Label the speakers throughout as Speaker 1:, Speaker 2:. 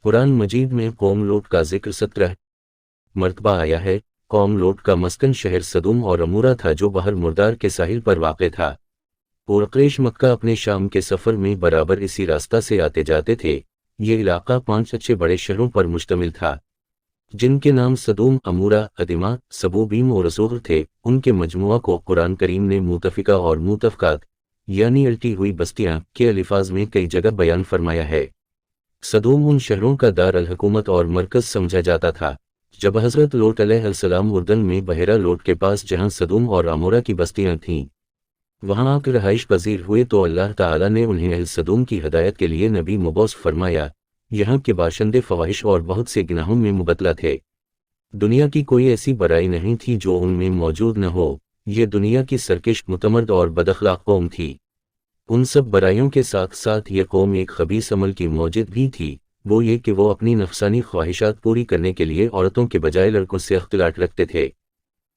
Speaker 1: कुरान मजीद में कौम लोट का जिक्र 17 मरतबा आया है। कौम लोट का मस्कन शहर सदूम और अमूरा था जो बहर मुर्दार के साहिल पर वाक़ था। और कुरैश मक्का अपने शाम के सफ़र में बराबर इसी रास्ता से आते जाते थे। ये इलाका 5 अच्छे बड़े शहरों पर मुश्तमिल था जिनके नाम सदूम, अमूरा, अदिमा, सबूबीम और रसूर थे। उनके मजमुआ को कुरान करीम ने मुतफ़िका और मुतफ़कात यानी अल्टी हुई बस्तियां के अल्फाज में कई जगह बयान फरमाया है। सदूम उन शहरों का दार अल हुकूमत और मरकज़ समझा जाता था। जब हज़रत लोट अलैहिस्सलाम उर्दन में बहरा लोट के पास जहां सदूम और अमूरा की बस्तियां थीं वहां आकर रहाइश पजीर हुए तो अल्लाह ताला ने उन्हें अहल सदूम की हदायत के लिए नबी मुबौस फरमाया। यहाँ के बाशिंदे फ़वाहिश और बहुत से गुनाहों में मुबतला थे। दुनिया की कोई ऐसी बुराई नहीं थी जो उनमें मौजूद न हो। ये दुनिया की सरकश, मुतमर्द और बदअखलाक कौम थी। उन सब बुराइयों के साथ साथ ये कौम एक खबीस अमल की मौजिद भी थी, वो ये कि वो अपनी नफसानी ख्वाहिशात पूरी करने के लिए औरतों के बजाय लड़कों से अख्तिलात रखते थे।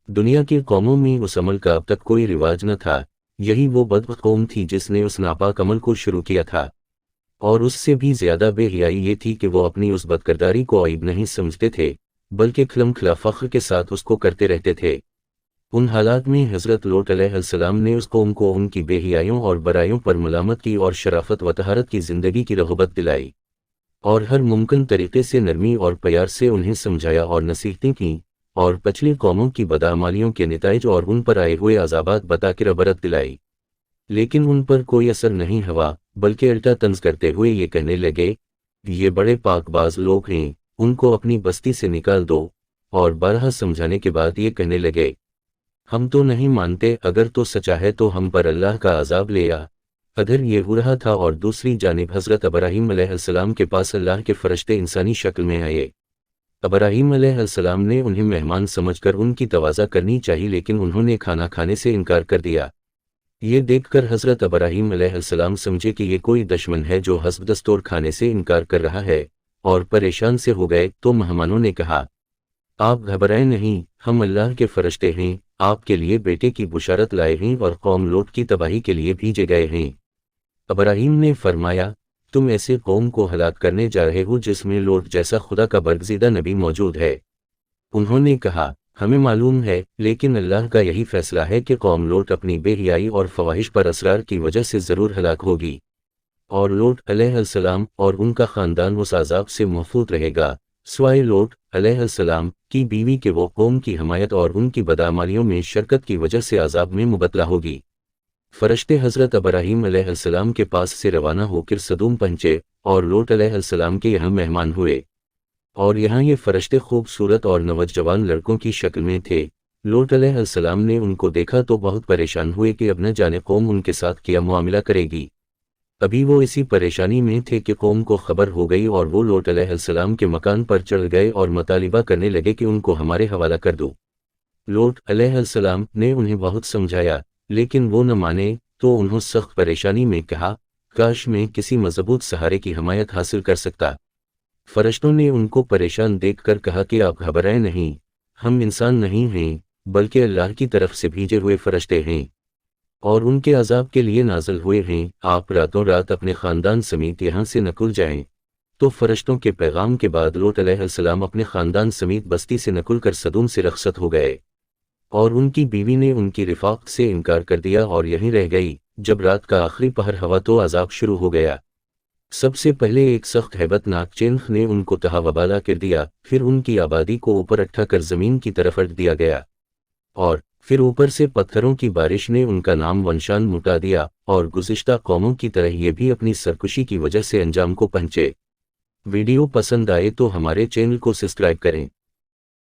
Speaker 1: दुनिया की कौमों में उस अमल का अब तक कोई रिवाज न था। यही वो बदबख्त कौम थी जिसने उस नापाक अमल को शुरू किया था। और उससे भी ज़्यादा बेहयाई ये थी कि वो अपनी उस बदकिरदारी को अईब नहीं समझते थे बल्कि खिलमखिला फ़ख्र के साथ उसको करते रहते थे। उन हालात में हज़रत लोट अलैहिस्सलाम ने उस कौम को उनकी बेहयाइयों और बुराइयों पर मलामत की और शराफत व तहारत की ज़िंदगी की रग़बत दिलाई और हर मुमकिन तरीक़े से नरमी और प्यार से उन्हें समझाया और नसीहतें की और पिछली कौमों की बदअमालियों के नताइज और उन पर आए हुए अज़ाबात बताकर इबरत दिलाई। लेकिन उन पर कोई असर नहीं हुआ बल्कि उल्टा तंज करते हुए ये कहने लगे, ये बड़े पाकबाज लोग हैं, उनको अपनी बस्ती से निकाल दो। और बारहा समझाने के बाद ये कहने लगे, हम तो नहीं मानते, अगर तो सच्चा है तो हम पर अल्लाह का अजाब ले आ। अधर ये हो रहा था और दूसरी जानिब हज़रत इब्राहीम अलैहिस्सलाम के पास अल्लाह के फरिश्ते इंसानी शक्ल में आए। इब्राहीम अलैहिस्सलाम ने उन्हें मेहमान समझकर उनकी तवाज़ा करनी चाहिए, लेकिन उन्होंने खाना खाने से इनकार कर दिया। ये देखकर हज़रत इब्राहीम अलैहिस्सलाम समझे कि ये कोई दुश्मन है जो हस्ब दस्तूर खाने से इनकार कर रहा है और परेशान से हो गए। तो मेहमानों ने कहा, आप घबराएं नहीं, हम अल्लाह के फरिश्ते हैं, आपके लिए बेटे की बुशारत लाए हैं और कौम लोट की तबाही के लिए भेजे गए हैं। इब्राहीम ने फरमाया, तुम ऐसे कौम को हलाक करने जा रहे हो जिसमें लोट जैसा खुदा का बरगज़ीदा नबी मौजूद है। उन्होंने कहा, हमें मालूम है, लेकिन अल्लाह का यही फैसला है कि कौम लोट अपनी बेहयाई और फ़वाहिश पर असरार की वजह से ज़रूर हलाक होगी और लोट अलैहिस्सलाम और उनका ख़ानदान उस अज़ाब से महफूज रहेगा सिवाय लोट अलैहिस्सलाम की बीवी के वो कौम की हमायत और उनकी बदअमालियों में शरकत की वजह से अज़ाब में मुबतला होगी। फरिश्ते हज़रत इब्राहीम अलैहिस्सलाम के पास से रवाना होकर सदूम पहुंचे और लोट अलैहिस्सलाम के यहाँ मेहमान हुए और यहाँ ये फरिश्ते खूबसूरत और नौजवान लड़कों की शक्ल में थे। लोट अलैहिस्सलाम ने उनको देखा तो बहुत परेशान हुए कि अब न जाने कौम उनके साथ क्या मुआमिला करेगी। अभी वो इसी परेशानी में थे कि कौम को खबर हो गई और वो लोट अलैहिस्सलाम के मकान पर चढ़ गए और मुतालिबा करने लगे कि उनको हमारे हवाला कर दो। लोट अलैहिस्सलाम ने उन्हें बहुत समझाया लेकिन वो न माने तो उन्होंने सख्त परेशानी में कहा, काश मैं किसी मजबूत सहारे की हमायत हासिल कर सकता। फरिश्तों ने उनको परेशान देखकर कहा कि आप घबराएं नहीं, हम इंसान नहीं हैं बल्कि अल्लाह की तरफ से भेजे हुए फरिश्ते हैं और उनके अजाब के लिए नाज़िल हुए हैं। आप रातों रात अपने ख़ानदान समेत यहाँ से नकुल जाएं। तो फरिश्तों के पैगाम के बाद लोट अलैहिस्सलाम अपने ख़ानदान समेत बस्ती से नकुल कर सदूम से रख़्सत हो गए और उनकी बीवी ने उनकी रिफ़ाक़त से इनकार कर दिया और यहीं रह गई। जब रात का आखिरी पहर हुआ तो अजाब शुरू हो गया। सबसे पहले एक सख्त हैबतनाक चेंख ने उनको तहावबाला कर दिया, फिर उनकी आबादी को ऊपर उठा कर ज़मीन की तरफ रख दिया गया और फिर ऊपर से पत्थरों की बारिश ने उनका नाम वंशान मुटा दिया और गुज़िश्ता कौमों की तरह ये भी अपनी सरकशी की वजह से अंजाम को पहुँचे। वीडियो पसंद आए तो हमारे चैनल को सब्सक्राइब करें।